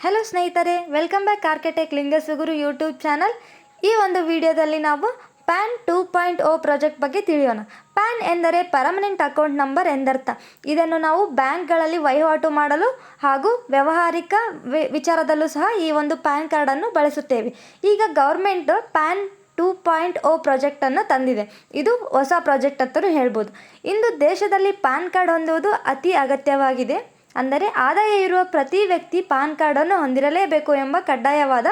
Hello ಸ್ನೇಹಿತರೆ, welcome back architect Lingasugur YouTube channel. ಈ ಒಂದು ವಿಡಿಯೋದಲ್ಲಿ ನಾವು ಪ್ಯಾನ್ 2.0 ಪ್ರಾಜೆಕ್ಟ್ ಬಗ್ಗೆ ತಿಳಿಯೋಣ. ಪ್ಯಾನ್ ಎಂದರೆ ಪರ್ಮನೆಂಟ್ ಅಕೌಂಟ್ ನಂಬರ್ ಎಂದರ್ಥ. ಇದನ್ನು ನಾವು ಬ್ಯಾಂಕ್ಗಳಲ್ಲಿ ವಹಿವಾಟು ಮಾಡಲು ಹಾಗೂ ವ್ಯಾವಹಾರಿಕ ವಿಚಾರದಲ್ಲೂ ಸಹ ಈ ಒಂದು ಪ್ಯಾನ್ ಕಾರ್ಡನ್ನು ಬಳಸುತ್ತೇವೆ. ಈಗ ಗೌರ್ಮೆಂಟ್ ಪ್ಯಾನ್ 2.0 ಪ್ರಾಜೆಕ್ಟನ್ನು ತಂದಿದೆ. ಇದು ಹೊಸ ಪ್ರಾಜೆಕ್ಟ್ ಅಂತಲೂ ಹೇಳ್ಬೋದು. ಇಂದು ದೇಶದಲ್ಲಿ ಪ್ಯಾನ್ ಕಾರ್ಡ್ ಹೊಂದುವುದು ಅತಿ ಅಗತ್ಯವಾಗಿದೆ. ಅಂದರೆ ಆದಾಯ ಇರುವ ಪ್ರತಿ ವ್ಯಕ್ತಿ ಪಾನ್ ಕಾರ್ಡನ್ನು ಹೊಂದಿರಲೇಬೇಕು ಎಂಬ ಕಡ್ಡಾಯವಾದ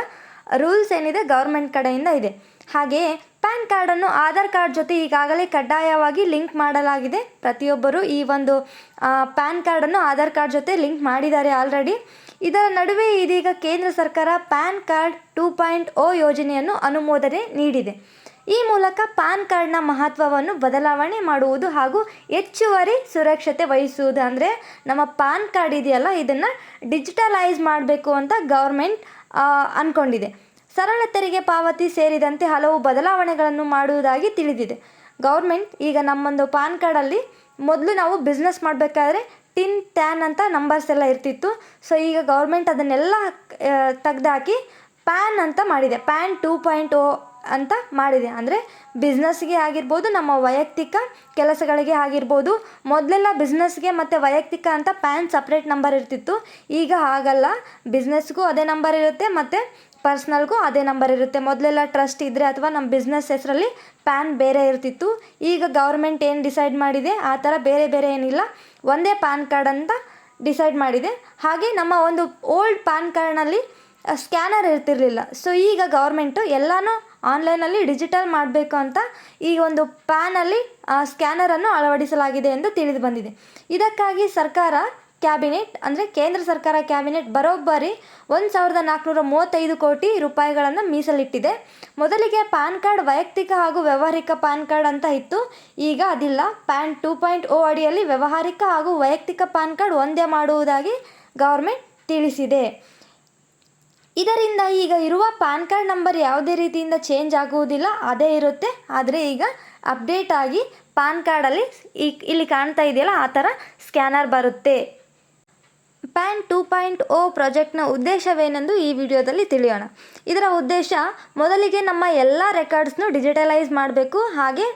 ರೂಲ್ಸ್ ಏನಿದೆ ಗೌರ್ಮೆಂಟ್ ಕಡೆಯಿಂದ ಇದೆ. ಹಾಗೆಯೇ ಪ್ಯಾನ್ ಕಾರ್ಡನ್ನು ಆಧಾರ್ ಕಾರ್ಡ್ ಜೊತೆ ಈಗಾಗಲೇ ಕಡ್ಡಾಯವಾಗಿ ಲಿಂಕ್ ಮಾಡಲಾಗಿದೆ. ಪ್ರತಿಯೊಬ್ಬರು ಈ ಒಂದು ಪ್ಯಾನ್ ಕಾರ್ಡನ್ನು ಆಧಾರ್ ಕಾರ್ಡ್ ಜೊತೆ ಲಿಂಕ್ ಮಾಡಿದ್ದಾರೆ ಆಲ್ರೆಡಿ. ಇದರ ನಡುವೆ ಇದೀಗ ಕೇಂದ್ರ ಸರ್ಕಾರ ಪ್ಯಾನ್ ಕಾರ್ಡ್ 2.0 ಯೋಜನೆಯನ್ನು ಅನುಮೋದನೆ ನೀಡಿದೆ. ಈ ಮೂಲಕ ಪಾನ್ ಕಾರ್ಡ್ನ ಮಹತ್ವವನ್ನು ಬದಲಾವಣೆ ಮಾಡುವುದು ಹಾಗೂ ಹೆಚ್ಚುವರಿ ಸುರಕ್ಷತೆ ವಹಿಸುವುದು. ಅಂದರೆ ನಮ್ಮ ಪಾನ್ ಕಾರ್ಡ್ ಇದೆಯಲ್ಲ, ಇದನ್ನು ಡಿಜಿಟಲೈಸ್ ಮಾಡಬೇಕು ಅಂತ ಗೌರ್ಮೆಂಟ್ ಅಂದ್ಕೊಂಡಿದೆ. ಸರಳ ತೆರಿಗೆ ಪಾವತಿ ಸೇರಿದಂತೆ ಹಲವು ಬದಲಾವಣೆಗಳನ್ನು ಮಾಡುವುದಾಗಿ ತಿಳಿದಿದೆ. ಗೌರ್ಮೆಂಟ್ ಈಗ ನಮ್ಮೊಂದು ಪಾನ್ ಕಾರ್ಡಲ್ಲಿ ಮೊದಲು ನಾವು ಬಿಸ್ನೆಸ್ ಮಾಡಬೇಕಾದ್ರೆ ಟಿನ್ ಟ್ಯಾನ್ ಅಂತ ನಂಬರ್ಸ್ ಎಲ್ಲ ಇರ್ತಿತ್ತು. ಸೊ ಈಗ ಗೌರ್ಮೆಂಟ್ ಅದನ್ನೆಲ್ಲ ತೆಗೆದಾಕಿ ಪ್ಯಾನ್ ಅಂತ ಮಾಡಿದೆ. ಪ್ಯಾನ್ 2.0 ಅಂತ ಮಾಡಿದೆ. ಅಂದರೆ ಬಿಸ್ನೆಸ್ಗೆ ಆಗಿರ್ಬೋದು, ನಮ್ಮ ವೈಯಕ್ತಿಕ ಕೆಲಸಗಳಿಗೆ ಆಗಿರ್ಬೋದು. ಮೊದಲೆಲ್ಲ ಬಿಸ್ನೆಸ್ಗೆ ಮತ್ತು ವೈಯಕ್ತಿಕ ಅಂತ ಪ್ಯಾನ್ ಸಪ್ರೇಟ್ ನಂಬರ್ ಇರ್ತಿತ್ತು. ಈಗ ಹಾಗಲ್ಲ, ಬಿಸ್ನೆಸ್ಗೂ ಅದೇ ನಂಬರ್ ಇರುತ್ತೆ ಮತ್ತು ಪರ್ಸ್ನಲ್ಗೂ ಅದೇ ನಂಬರ್ ಇರುತ್ತೆ. ಮೊದಲೆಲ್ಲ ಟ್ರಸ್ಟ್ ಇದ್ದರೆ ಅಥವಾ ನಮ್ಮ ಬಿಸ್ನೆಸ್ ಹೆಸರಲ್ಲಿ ಪ್ಯಾನ್ ಬೇರೆ ಇರ್ತಿತ್ತು. ಈಗ ಗೌರ್ಮೆಂಟ್ ಏನು ಡಿಸೈಡ್ ಮಾಡಿದೆ ಆ ಥರ ಬೇರೆ ಬೇರೆ ಏನಿಲ್ಲ, ಒಂದೇ ಪ್ಯಾನ್ ಕಾರ್ಡ್ ಅಂತ ಡಿಸೈಡ್ ಮಾಡಿದೆ. ಹಾಗೆ ನಮ್ಮ ಒಂದು ಓಲ್ಡ್ ಪ್ಯಾನ್ ಕಾರ್ಡ್ನಲ್ಲಿ ಸ್ಕ್ಯಾನರ್ ಇರ್ತಿರಲಿಲ್ಲ. ಸೊ ಈಗ ಗೌರ್ಮೆಂಟು ಎಲ್ಲನೂ ಆನ್ಲೈನಲ್ಲಿ ಡಿಜಿಟಲ್ ಮಾಡಬೇಕು ಅಂತ ಈ ಒಂದು ಪ್ಯಾನಲ್ಲಿ ಸ್ಕ್ಯಾನರನ್ನು ಅಳವಡಿಸಲಾಗಿದೆ ಎಂದು ತಿಳಿದು ಬಂದಿದೆ. ಇದಕ್ಕಾಗಿ ಸರ್ಕಾರ ಕ್ಯಾಬಿನೆಟ್ ಅಂದರೆ ಕೇಂದ್ರ ಸರ್ಕಾರ ಕ್ಯಾಬಿನೆಟ್ ಬರೋಬ್ಬರಿ 1,435 ಕೋಟಿ ರೂಪಾಯಿಗಳನ್ನು ಮೀಸಲಿಟ್ಟಿದೆ. ಮೊದಲಿಗೆ ಪ್ಯಾನ್ ಕಾರ್ಡ್ ವೈಯಕ್ತಿಕ ಹಾಗೂ ವ್ಯಾವಹಾರಿಕ ಪ್ಯಾನ್ ಕಾರ್ಡ್ ಅಂತ ಇತ್ತು. ಈಗ ಅದಿಲ್ಲ. ಪ್ಯಾನ್ 2.0 ಅಡಿಯಲ್ಲಿ ವ್ಯಾವಹಾರಿಕ ಹಾಗೂ ವೈಯಕ್ತಿಕ ಪ್ಯಾನ್ ಕಾರ್ಡ್ ಒಂದೇ ಮಾಡುವುದಾಗಿ ಗೌರ್ಮೆಂಟ್ ತಿಳಿಸಿದೆ. ಇದರಿಂದ ಈಗ ಇರುವ ಪ್ಯಾನ್ ಕಾರ್ಡ್ ನಂಬರ್ ಯಾವುದೇ ರೀತಿಯಿಂದ ಚೇಂಜ್ ಆಗುವುದಿಲ್ಲ, ಅದೇ ಇರುತ್ತೆ. ಆದರೆ ಈಗ ಅಪ್ಡೇಟ್ ಆಗಿ ಪ್ಯಾನ್ ಕಾರ್ಡಲ್ಲಿ ಇಲ್ಲಿ ಕಾಣ್ತಾ ಇದೆಯಲ್ಲ ಆ ಥರ ಸ್ಕ್ಯಾನರ್ ಬರುತ್ತೆ. ಪ್ಯಾನ್ 2.0 ಪ್ರಾಜೆಕ್ಟ್ನ ಉದ್ದೇಶವೇನೆಂದು ಈ ವಿಡಿಯೋದಲ್ಲಿ ತಿಳಿಯೋಣ. ಇದರ ಉದ್ದೇಶ ಮೊದಲಿಗೆ ನಮ್ಮ ಎಲ್ಲ ರೆಕಾರ್ಡ್ಸ್ನು ಡಿಜಿಟಲೈಸ್ ಮಾಡಬೇಕು. ಹಾಗೆ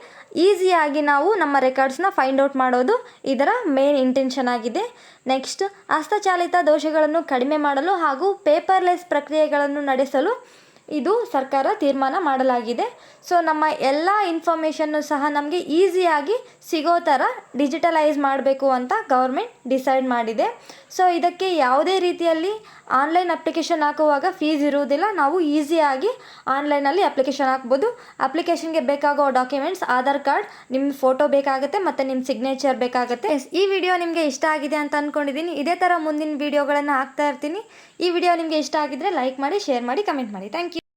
ಈಸಿಯಾಗಿ ನಾವು ನಮ್ಮ ರೆಕಾರ್ಡ್ಸ್ನ ಫೈಂಡ್ ಔಟ್ ಮಾಡೋದು ಇದರ ಮೇನ್ ಇಂಟೆನ್ಷನ್ ಆಗಿದೆ. ನೆಕ್ಸ್ಟ್, ಹಸ್ತಚಾಲಿತ ದೋಷಗಳನ್ನು ಕಡಿಮೆ ಮಾಡಲು ಹಾಗೂ ಪೇಪರ್ಲೆಸ್ ಪ್ರಕ್ರಿಯೆಗಳನ್ನು ನಡೆಸಲು ಇದು ಸರ್ಕಾರ ತೀರ್ಮಾನ ಮಾಡಲಾಗಿದೆ. ಸೊ ನಮ್ಮ ಎಲ್ಲ ಇನ್ಫಾರ್ಮೇಷನ್ನು ಸಹ ನಮಗೆ ಈಸಿಯಾಗಿ ಸಿಗೋ ಥರ ಡಿಜಿಟಲೈಸ್ ಮಾಡಬೇಕು ಅಂತ ಗೌರ್ಮೆಂಟ್ ಡಿಸೈಡ್ ಮಾಡಿದೆ. ಸೊ ಇದಕ್ಕೆ ಯಾವುದೇ ರೀತಿಯಲ್ಲಿ ಆನ್ಲೈನ್ ಅಪ್ಲಿಕೇಶನ್ ಹಾಕುವಾಗ ಫೀಸ್ ಇರುವುದಿಲ್ಲ. ನಾವು ಈಸಿಯಾಗಿ ಆನ್ಲೈನಲ್ಲಿ ಅಪ್ಲಿಕೇಶನ್ ಹಾಕ್ಬೋದು. ಅಪ್ಲಿಕೇಶನ್ಗೆ ಬೇಕಾಗೋ ಡಾಕ್ಯುಮೆಂಟ್ಸ್ ಆಧಾರ್ ಕಾರ್ಡ್, ನಿಮ್ಮ ಫೋಟೋ ಬೇಕಾಗುತ್ತೆ ಮತ್ತು ನಿಮ್ಮ ಸಿಗ್ನೇಚರ್ ಬೇಕಾಗುತ್ತೆ. ಈ ವಿಡಿಯೋ ನಿಮಗೆ ಇಷ್ಟ ಆಗಿದೆ ಅಂತ ಅಂದ್ಕೊಂಡಿದ್ದೀನಿ. ಇದೇ ಥರ ಮುಂದಿನ ವಿಡಿಯೋಗಳನ್ನು ಹಾಕ್ತಾ ಇರ್ತೀನಿ. ಈ ವಿಡಿಯೋ ನಿಮಗೆ ಇಷ್ಟ ಆಗಿದ್ದರೆ ಲೈಕ್ ಮಾಡಿ, ಶೇರ್ ಮಾಡಿ, ಕಮೆಂಟ್ ಮಾಡಿ. Thank you.